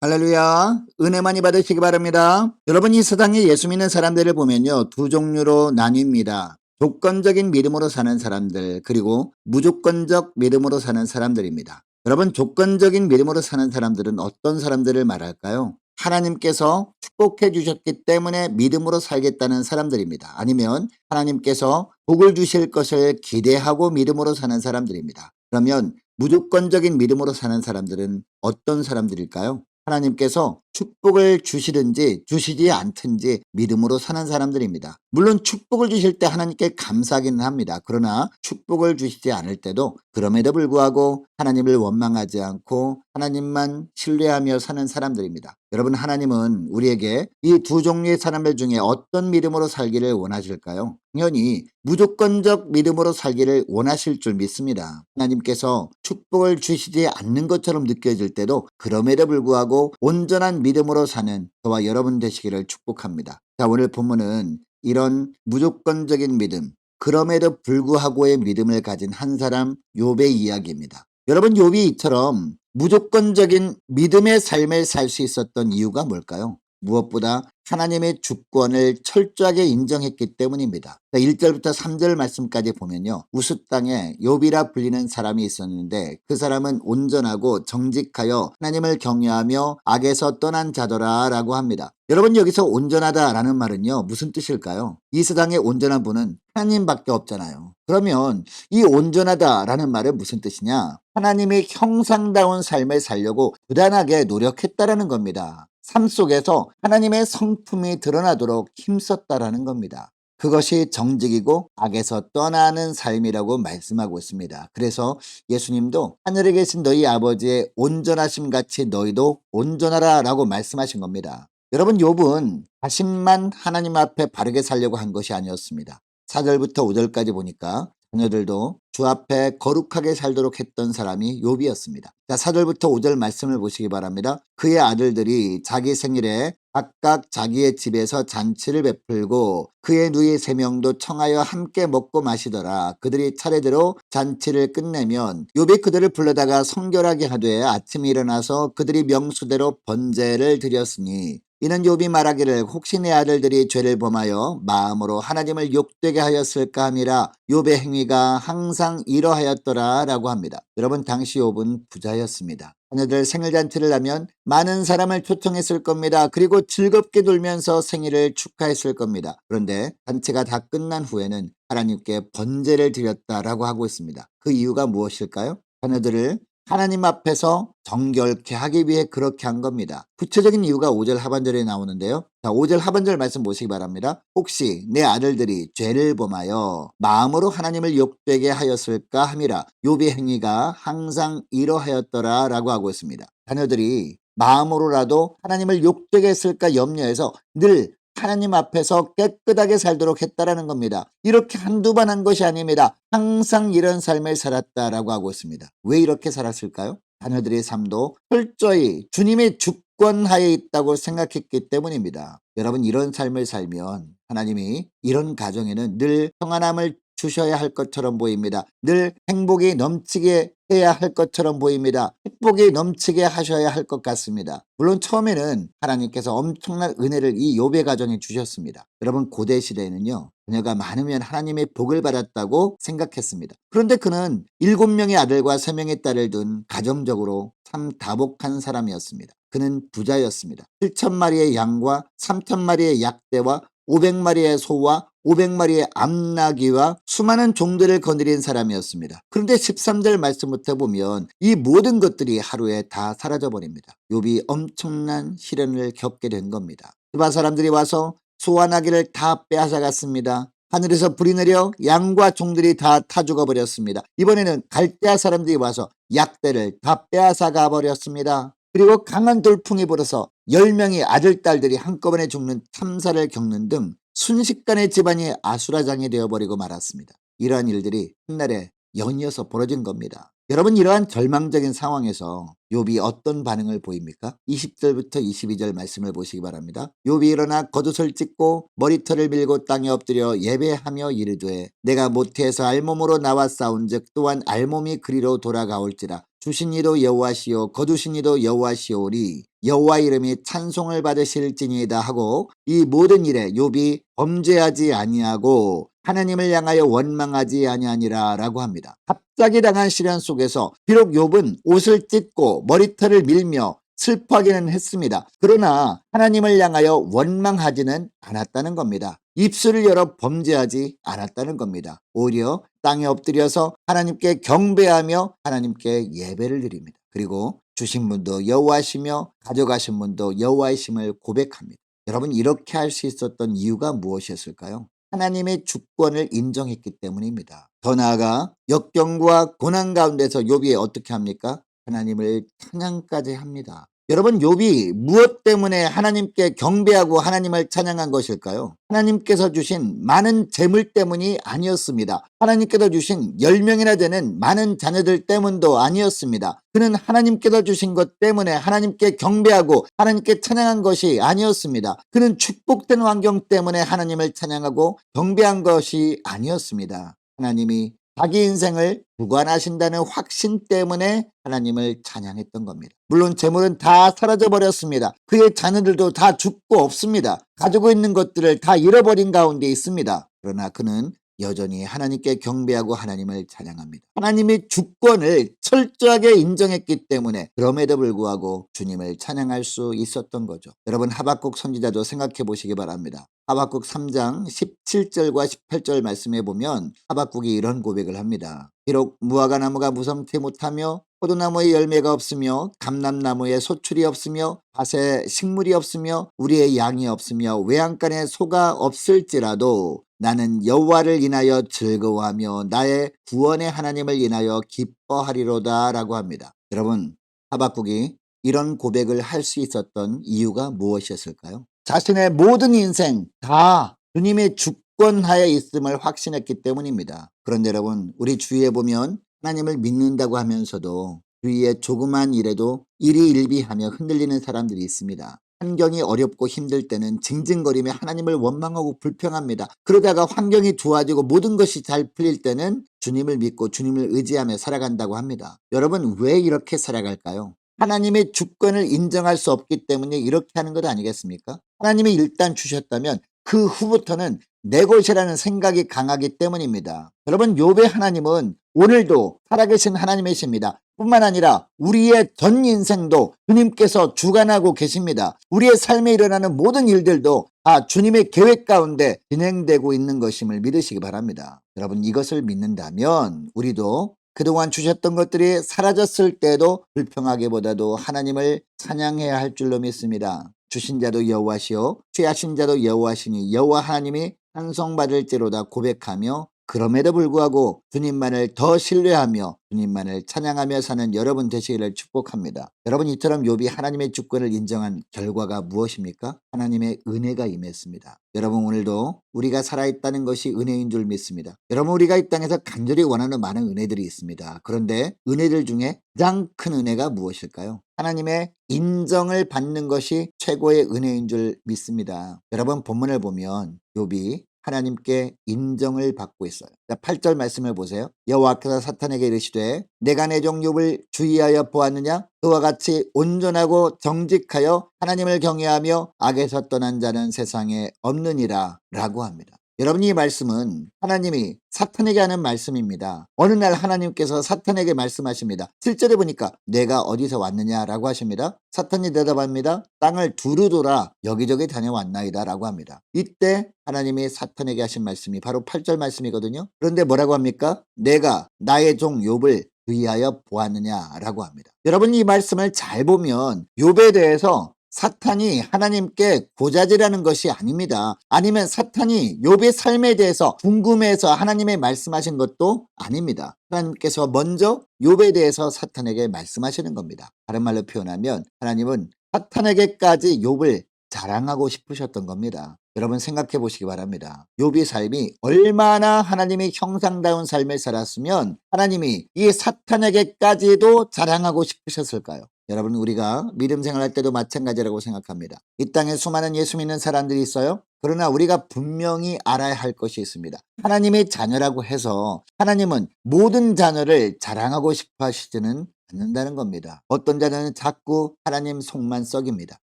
할렐루야. 은혜 많이 받으시기 바랍니다. 여러분, 이 세상에 예수 믿는 사람들을 보면요, 두 종류로 나뉩니다. 조건적인 믿음으로 사는 사람들, 그리고 무조건적 믿음으로 사는 사람들입니다. 여러분, 조건적인 믿음으로 사는 사람들은 어떤 사람들을 말할까요? 하나님께서 축복해 주셨기 때문에 믿음으로 살겠다는 사람들입니다. 아니면 하나님께서 복을 주실 것을 기대하고 믿음으로 사는 사람들입니다. 그러면 무조건적인 믿음으로 사는 사람들은 어떤 사람들일까요? 하나님께서 축복을 주시든지 주시지 않든지 믿음으로 사는 사람들입니다. 물론 축복을 주실 때 하나님께 감사하기는 합니다. 그러나 축복을 주시지 않을 때도 그럼에도 불구하고 하나님을 원망하지 않고 하나님만 신뢰하며 사는 사람들입니다. 여러분, 하나님은 우리에게 이 두 종류의 사람들 중에 어떤 믿음으로 살기를 원하실까요? 당연히 무조건적 믿음으로 살기를 원하실 줄 믿습니다. 하나님께서 축복을 주시지 않는 것처럼 느껴질 때도 그럼에도 불구하고 온전한 믿음으로 사는 저와 여러분 되시기를 축복합니다. 자, 오늘 본문은 이런 무조건적인 믿음, 그럼에도 불구하고의 믿음을 가진 한 사람 욥의 이야기입니다. 여러분, 욥이 이처럼 무조건적인 믿음의 삶을 살 수 있었던 이유가 뭘까요? 무엇보다 하나님의 주권을 철저하게 인정했기 때문입니다. 1절부터 3절 말씀까지 보면요, 우스 땅에 욥이라 불리는 사람이 있었는데 그 사람은 온전하고 정직하여 하나님을 경외하며 악에서 떠난 자더라 라고 합니다. 여러분, 여기서 온전하다라는 말은요, 무슨 뜻일까요? 이 세상에 온전한 분은 하나님밖에 없잖아요. 그러면 이 온전하다라는 말은 무슨 뜻이냐? 하나님의 형상다운 삶을 살려고 부단하게 노력했다라는 겁니다. 삶 속에서 하나님의 성품이 드러나도록 힘썼다라는 겁니다. 그것이 정직이고 악에서 떠나는 삶이라고 말씀하고 있습니다. 그래서 예수님도 하늘에 계신 너희 아버지의 온전하심 같이 너희도 온전하라 라고 말씀하신 겁니다. 여러분, 욥은 자신만 하나님 앞에 바르게 살려고 한 것이 아니었습니다. 4절부터 5절까지 보니까 자녀들도 주 앞에 거룩하게 살도록 했던 사람이 욥이었습니다. 자, 4절부터 5절 말씀을 보시기 바랍니다. 그의 아들들이 자기 생일에 각각 자기의 집에서 잔치를 베풀고 그의 누이 3명도 청하여 함께 먹고 마시더라. 그들이 차례대로 잔치를 끝내면 욥이 그들을 불러다가 성결하게 하되 아침에 일어나서 그들이 명수대로 번제를 드렸으니 이는 욥이 말하기를 혹시 내 아들들이 죄를 범하여 마음으로 하나님을 욕되게 하였을까 함이라. 욥의 행위가 항상 이러하였더라 라고 합니다. 여러분, 당시 욥은 부자였습니다. 자녀들 생일잔치를 하면 많은 사람을 초청했을 겁니다. 그리고 즐겁게 놀면서 생일을 축하했을 겁니다. 그런데 잔치가 다 끝난 후에는 하나님께 번제를 드렸다라고 하고 있습니다. 그 이유가 무엇일까요? 자녀들을 하나님 앞에서 정결케 하기 위해 그렇게 한 겁니다. 구체적인 이유가 5절 하반절에 나오는데요. 자, 5절 하반절 말씀 보시기 바랍니다. 혹시 내 아들들이 죄를 범하여 마음으로 하나님을 욕되게 하였을까 함이라. 욥의 행위가 항상 이러하였더라 라고 하고 있습니다. 자녀들이 마음으로라도 하나님을 욕되게 했을까 염려해서 늘 하나님 앞에서 깨끗하게 살도록 했다라는 겁니다. 이렇게 한두 번 한 것이 아닙니다. 항상 이런 삶을 살았다라고 하고 있습니다. 왜 이렇게 살았을까요? 자녀들의 삶도 철저히 주님의 주권하에 있다고 생각했기 때문입니다. 여러분, 이런 삶을 살면 하나님이 이런 가정에는 늘 평안함을 주셔야 할 것처럼 보입니다. 늘 행복이 넘치게 해야 할 것처럼 보입니다. 행복이 넘치게 하셔야 할 것 같습니다. 물론 처음에는 하나님께서 엄청난 은혜를 이 욥의 가정에 주셨습니다. 여러분, 고대 시대에는요, 자녀가 많으면 하나님의 복을 받았다고 생각했습니다. 그런데 그는 7명의 아들과 3명의 딸을 둔 가정적으로 참 다복한 사람이었습니다. 그는 부자였습니다. 7,000마리의 양과 3,000마리의 약대와 500마리의 소와 500마리의 암나귀와 수많은 종들을 거느린 사람이었습니다. 그런데 13절 말씀부터 보면 이 모든 것들이 하루에 다 사라져버립니다. 욥이 엄청난 시련을 겪게 된 겁니다. 스바 사람들이 와서 소와 나귀를 다 빼앗아갔습니다. 하늘에서 불이 내려 양과 종들이 다 타 죽어버렸습니다. 이번에는 갈대아 사람들이 와서 약대를 다 빼앗아가 버렸습니다. 그리고 강한 돌풍이 불어서 10명의 아들, 딸들이 한꺼번에 죽는 참사를 겪는 등 순식간에 집안이 아수라장이 되어버리고 말았습니다. 이러한 일들이 한날에 연이어서 벌어진 겁니다. 여러분, 이러한 절망적인 상황에서 욥이 어떤 반응을 보입니까? 20절부터 22절 말씀을 보시기 바랍니다. 욥이 일어나 겉옷을 찢고 머리털을 밀고 땅에 엎드려 예배하며 이르되 내가 모태에서 알몸으로 나와 싸운즉 또한 알몸이 그리로 돌아가올지라. 주신 이도 여호와시오 거두신 이도 여호와시오리. 여호와 이름이 찬송을 받으실지니이다 하고 이 모든 일에 욥이 범죄하지 아니하고 하나님을 향하여 원망하지 아니하니라 라고 합니다. 갑자기 당한 시련 속에서 비록 욥은 옷을 찢고 머리털을 밀며 슬퍼하기는 했습니다. 그러나 하나님을 향하여 원망하지는 않았다는 겁니다. 입술을 열어 범죄하지 않았다는 겁니다. 오히려 땅에 엎드려서 하나님께 경배하며 하나님께 예배를 드립니다. 그리고 주신 분도 여호와시며 가져가신 분도 여호와이심을 고백합니다. 여러분, 이렇게 할 수 있었던 이유가 무엇이었을까요? 하나님의 주권을 인정했기 때문입니다. 더 나아가 역경과 고난 가운데서 욥이 어떻게 합니까? 하나님을 찬양까지 합니다. 여러분, 욥이 무엇 때문에 하나님께 경배하고 하나님을 찬양한 것일까요? 하나님께서 주신 많은 재물 때문이 아니었습니다. 하나님께서 주신 10명이나 되는 많은 자녀들 때문도 아니었습니다. 그는 하나님께서 주신 것 때문에 하나님께 경배하고 하나님께 찬양한 것이 아니었습니다. 그는 축복된 환경 때문에 하나님을 찬양하고 경배한 것이 아니었습니다. 하나님이 자기 인생을 주관하신다는 확신 때문에 하나님을 찬양했던 겁니다. 물론 재물은 다 사라져 버렸습니다. 그의 자녀들도 다 죽고 없습니다. 가지고 있는 것들을 다 잃어버린 가운데 있습니다. 그러나 그는 여전히 하나님께 경배하고 하나님을 찬양합니다. 하나님의 주권을 철저하게 인정했기 때문에 그럼에도 불구하고 주님을 찬양할 수 있었던 거죠. 여러분, 하박국 선지자도 생각해 보시기 바랍니다. 하박국 3장 17절과 18절 말씀해 보면 하박국이 이런 고백을 합니다. 비록 무화과 나무가 무성치 못하며 포도나무에 열매가 없으며 감람나무에 소출이 없으며 밭에 식물이 없으며 우리의 양이 없으며 외양간에 소가 없을지라도 나는 여호와를 인하여 즐거워하며 나의 구원의 하나님을 인하여 기뻐하리로다 라고 합니다. 여러분, 하박국이 이런 고백을 할 수 있었던 이유가 무엇이었을까요? 자신의 모든 인생 다 주님의 주권하에 있음을 확신했기 때문입니다. 그런데 여러분, 우리 주위에 보면 하나님을 믿는다고 하면서도 주위에 조그만 일에도 일희일비하며 흔들리는 사람들이 있습니다. 환경이 어렵고 힘들 때는 징징거리며 하나님을 원망하고 불평합니다. 그러다가 환경이 좋아지고 모든 것이 잘 풀릴 때는 주님을 믿고 주님을 의지하며 살아간다고 합니다. 여러분, 왜 이렇게 살아갈까요? 하나님의 주권을 인정할 수 없기 때문에 이렇게 하는 것 아니겠습니까? 하나님이 일단 주셨다면 그 후부터는 내 것이라는 생각이 강하기 때문입니다. 여러분, 욥의 하나님은 오늘도 살아계신 하나님이십니다. 뿐만 아니라 우리의 전 인생도 주님께서 주관하고 계십니다. 우리의 삶에 일어나는 모든 일들도 다 주님의 계획 가운데 진행되고 있는 것임을 믿으시기 바랍니다. 여러분, 이것을 믿는다면 우리도 그동안 주셨던 것들이 사라졌을 때도 불평하기보다도 하나님을 찬양해야 할 줄로 믿습니다. 주신 자도 여호와시오 취하신 자도 여호와시니 여호와 하나님이 찬송받을지로다 고백하며 그럼에도 불구하고 주님만을 더 신뢰하며 주님만을 찬양하며 사는 여러분 되시기를 축복합니다. 여러분, 이처럼 욥이 하나님의 주권을 인정한 결과가 무엇입니까? 하나님의 은혜가 임했습니다. 여러분, 오늘도 우리가 살아있다는 것이 은혜인 줄 믿습니다. 여러분, 우리가 이 땅에서 간절히 원하는 많은 은혜들이 있습니다. 그런데 은혜들 중에 가장 큰 은혜가 무엇일까요? 하나님의 인정을 받는 것이 최고의 은혜인 줄 믿습니다. 여러분, 본문을 보면 욥이 하나님께 인정을 받고 있어요. 8절 말씀을 보세요. 여호와께서 사탄에게 이르시되 내가 내 종 욥을 주의하여 보았느냐? 그와 같이 온전하고 정직하여 하나님을 경외하며 악에서 떠난 자는 세상에 없느니라 라고 합니다. 여러분, 이 말씀은 하나님이 사탄에게 하는 말씀입니다. 어느 날 하나님께서 사탄에게 말씀하십니다. 7절에 보니까 내가 어디서 왔느냐라고 하십니다. 사탄이 대답합니다. 땅을 두루 돌아 여기저기 다녀왔나이다 라고 합니다. 이때 하나님이 사탄에게 하신 말씀이 바로 8절 말씀이거든요. 그런데 뭐라고 합니까? 내가 나의 종 욥을 주의하여 보았느냐라고 합니다. 여러분, 이 말씀을 잘 보면 욥에 대해서 사탄이 하나님께 고자질하는 것이 아닙니다. 아니면 사탄이 욥의 삶에 대해서 궁금해서 하나님의 말씀하신 것도 아닙니다. 하나님께서 먼저 욥에 대해서 사탄에게 말씀하시는 겁니다. 다른 말로 표현하면 하나님은 사탄에게까지 욥을 자랑하고 싶으셨던 겁니다. 여러분, 생각해 보시기 바랍니다. 욥의 삶이 얼마나 하나님의 형상다운 삶을 살았으면 하나님이 이 사탄에게까지도 자랑하고 싶으셨을까요? 여러분, 우리가 믿음 생활할 때도 마찬가지라고 생각합니다. 이 땅에 수많은 예수 믿는 사람들이 있어요. 그러나 우리가 분명히 알아야 할 것이 있습니다. 하나님의 자녀라고 해서 하나님은 모든 자녀를 자랑하고 싶어 하시지는 않는다는 겁니다. 어떤 자녀는 자꾸 하나님 속만 썩입니다.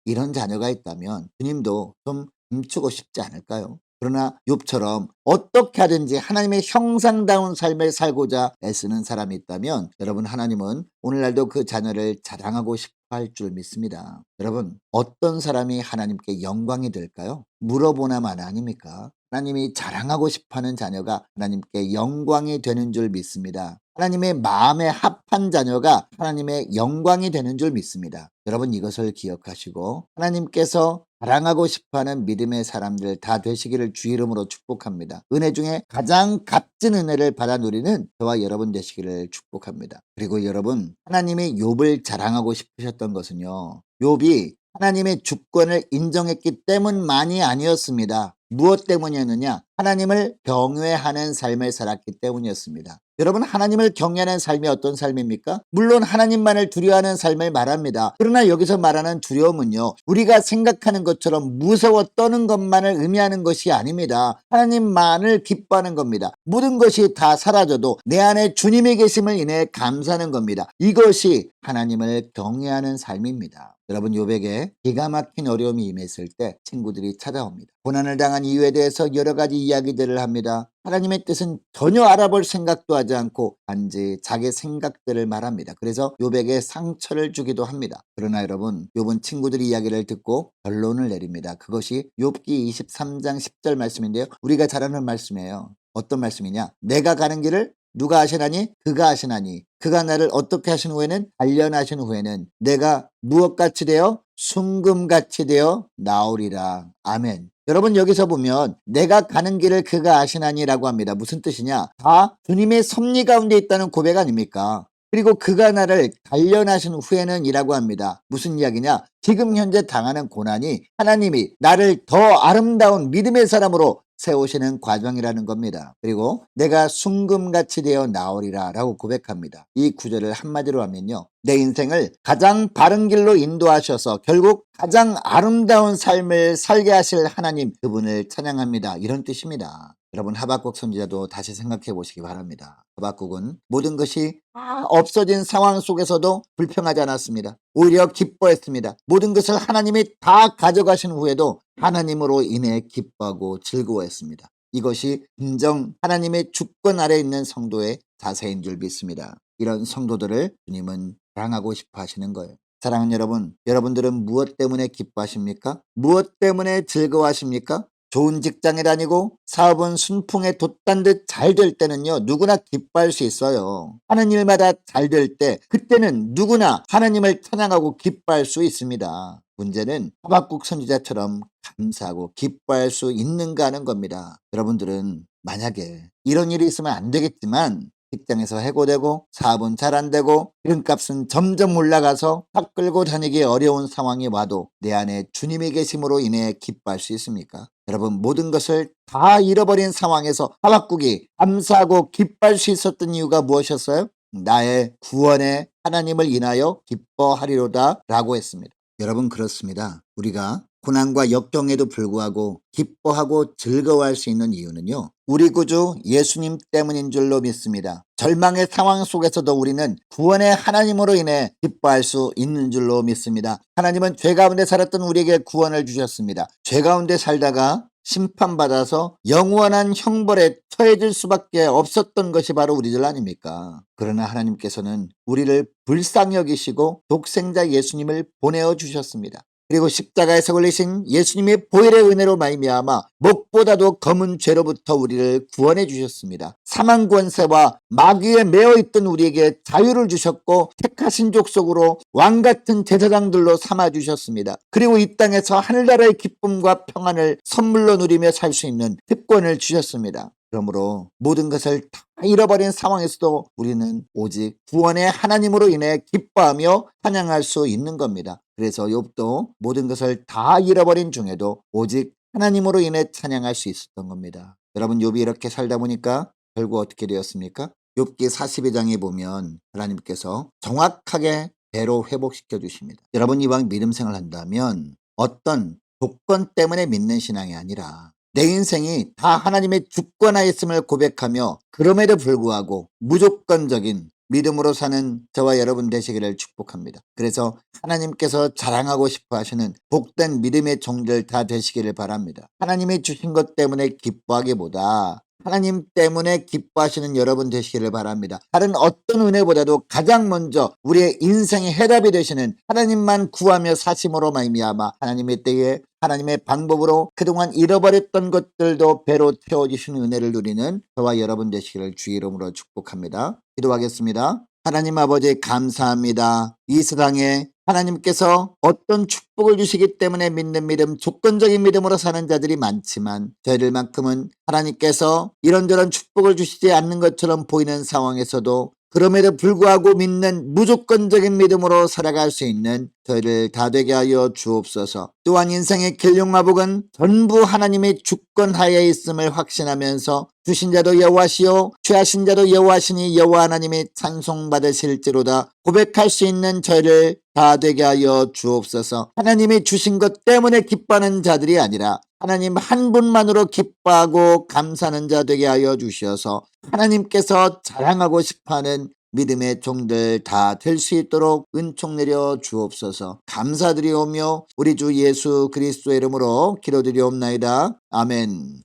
이런 자녀가 있다면 주님도 좀 멈추고 싶지 않을까요? 그러나 욥처럼 어떻게 하든지 하나님의 형상다운 삶을 살고자 애쓰는 사람이 있다면 여러분, 하나님은 오늘날도 그 자녀를 자랑하고 싶어 할 줄 믿습니다. 여러분, 어떤 사람이 하나님께 영광이 될까요? 물어보나마나 아닙니까? 하나님이 자랑하고 싶어하는 자녀가 하나님께 영광이 되는 줄 믿습니다. 하나님의 마음에 합한 자녀가 하나님의 영광이 되는 줄 믿습니다. 여러분, 이것을 기억하시고 하나님께서 자랑하고 싶어하는 믿음의 사람들 다 되시기를 주 이름으로 축복합니다. 은혜 중에 가장 값진 은혜를 받아 누리는 저와 여러분 되시기를 축복합니다. 그리고 여러분, 하나님이 욥을 자랑하고 싶으셨던 것은요, 욥이 하나님의 주권을 인정했기 때문만이 아니었습니다. 무엇 때문이었느냐? 하나님을 경외하는 삶을 살았기 때문이었습니다. 여러분, 하나님을 경외하는 삶이 어떤 삶입니까? 물론 하나님만을 두려워하는 삶을 말합니다. 그러나 여기서 말하는 두려움은요, 우리가 생각하는 것처럼 무서워 떠는 것만을 의미하는 것이 아닙니다. 하나님만을 기뻐하는 겁니다. 모든 것이 다 사라져도 내 안에 주님이 계심을 인해 감사하는 겁니다. 이것이 하나님을 경외하는 삶입니다. 여러분, 욥에게 기가 막힌 어려움이 임했을 때 친구들이 찾아옵니다. 고난을 당한 이유에 대해서 여러 가지 이야기들을 합니다. 하나님의 뜻은 전혀 알아볼 생각도 하지 않고 단지 자기 생각들을 말합니다. 그래서 욥에게 상처를 주기도 합니다. 그러나 여러분, 욥은 친구들의 이야기를 듣고 결론을 내립니다. 그것이 욥기 23장 10절 말씀인데요, 우리가 잘 아는 말씀이에요. 어떤 말씀이냐? 내가 가는 길을 누가 아시나니? 그가 아시나니. 그가 나를 어떻게 하신 후에는, 단련하신 후에는 내가 무엇같이 되어? 순금같이 되어 나오리라. 아멘. 여러분, 여기서 보면 내가 가는 길을 그가 아시나니라고 합니다. 무슨 뜻이냐? 다 주님의 섭리 가운데 있다는 고백 아닙니까? 그리고 그가 나를 단련하신 후에는 이라고 합니다. 무슨 이야기냐? 지금 현재 당하는 고난이 하나님이 나를 더 아름다운 믿음의 사람으로 세우시는 과정이라는 겁니다. 그리고 내가 순금같이 되어 나오리라 라고 고백합니다. 이 구절을 한마디로 하면요, 내 인생을 가장 바른 길로 인도하셔서 결국 가장 아름다운 삶을 살게 하실 하나님, 그분을 찬양합니다. 이런 뜻입니다. 여러분, 하박국 선지자도 다시 생각해 보시기 바랍니다. 하박국은 모든 것이 다 없어진 상황 속에서도 불평하지 않았습니다. 오히려 기뻐했습니다. 모든 것을 하나님이 다 가져가신 후에도 하나님으로 인해 기뻐하고 즐거워했습니다. 이것이 진정 하나님의 주권 아래 있는 성도의 자세인 줄 믿습니다. 이런 성도들을 주님은 사랑하고 싶어 하시는 거예요. 사랑하는 여러분, 여러분들은 무엇 때문에 기뻐하십니까? 무엇 때문에 즐거워하십니까? 좋은 직장에 다니고 사업은 순풍에 돛단 듯 잘 될 때는요, 누구나 기뻐할 수 있어요. 하는 일마다 잘 될 때, 그때는 누구나 하나님을 찬양하고 기뻐할 수 있습니다. 문제는 하박국 선지자처럼 감사하고 기뻐할 수 있는가 하는 겁니다. 여러분들은 만약에 이런 일이 있으면 안 되겠지만 직장에서 해고되고 사업은 잘 안 되고 기름값은 점점 올라가서 탁 끌고 다니기 어려운 상황이 와도 내 안에 주님이 계심으로 인해 기뻐할 수 있습니까? 여러분, 모든 것을 다 잃어버린 상황에서 하박국이 감사하고 기뻐할 수 있었던 이유가 무엇이었어요? 나의 구원에 하나님을 인하여 기뻐하리로다 라고 했습니다. 여러분, 그렇습니다. 우리가 고난과 역경에도 불구하고 기뻐하고 즐거워할 수 있는 이유는요, 우리 구주 예수님 때문인 줄로 믿습니다. 절망의 상황 속에서도 우리는 구원의 하나님으로 인해 기뻐할 수 있는 줄로 믿습니다. 하나님은 죄 가운데 살았던 우리에게 구원을 주셨습니다. 죄 가운데 살다가 심판받아서 영원한 형벌에 처해질 수밖에 없었던 것이 바로 우리들 아닙니까? 그러나 하나님께서는 우리를 불쌍히 여기시고 독생자 예수님을 보내어 주셨습니다. 그리고 십자가에서 걸리신 예수님의 보혈의 은혜로 말미암아 목보다도 검은 죄로부터 우리를 구원해 주셨습니다. 사망 권세와 마귀에 매어 있던 우리에게 자유를 주셨고 택하신 족속으로 왕같은 제사장들로 삼아 주셨습니다. 그리고 이 땅에서 하늘나라의 기쁨과 평안을 선물로 누리며 살 수 있는 특권을 주셨습니다. 그러므로 모든 것을 다 잃어버린 상황에서도 우리는 오직 구원의 하나님으로 인해 기뻐하며 찬양할 수 있는 겁니다. 그래서 욥도 모든 것을 다 잃어버린 중에도 오직 하나님으로 인해 찬양할 수 있었던 겁니다. 여러분, 욥이 이렇게 살다 보니까 결국 어떻게 되었습니까? 욥기 42장에 보면 하나님께서 정확하게 배로 회복시켜 주십니다. 여러분, 이왕 믿음 생활을 한다면 어떤 조건 때문에 믿는 신앙이 아니라 내 인생이 다 하나님의 주권하에 있음을 고백하며 그럼에도 불구하고 무조건적인 믿음으로 사는 저와 여러분 되시기를 축복합니다. 그래서 하나님께서 자랑하고 싶어 하시는 복된 믿음의 종들 다 되시기를 바랍니다. 하나님이 주신 것 때문에 기뻐하기보다 하나님 때문에 기뻐하시는 여러분 되시기를 바랍니다. 다른 어떤 은혜보다도 가장 먼저 우리의 인생의 해답이 되시는 하나님만 구하며 사심으로 말미암아 하나님의 때에 하나님의 방법으로 그동안 잃어버렸던 것들도 배로 채워주시는 은혜를 누리는 저와 여러분 되시기를 주의 이름으로 축복합니다. 기도하겠습니다. 하나님 아버지 감사합니다. 이 세상에 하나님께서 어떤 축복을 주시기 때문에 믿는 믿음, 조건적인 믿음으로 사는 자들이 많지만 저희들만큼은 하나님께서 이런저런 축복을 주시지 않는 것처럼 보이는 상황에서도 그럼에도 불구하고 믿는 무조건적인 믿음으로 살아갈 수 있는 저희를 다 되게 하여 주옵소서. 또한 인생의 길흉마복은 전부 하나님의 주권하에 있음을 확신하면서 주신 자도 여호와시요 취하신 자도 여호와시니 여호와 하나님의 찬송받으실지로다 고백할 수 있는 저희를 다 되게 하여 주옵소서. 하나님이 주신 것 때문에 기뻐하는 자들이 아니라 하나님 한 분만으로 기뻐하고 감사하는 자 되게 하여 주시어서 하나님께서 자랑하고 싶어하는 믿음의 종들 다 될 수 있도록 은총 내려 주옵소서. 감사드리오며 우리 주 예수 그리스도의 이름으로 기도드리옵나이다. 아멘.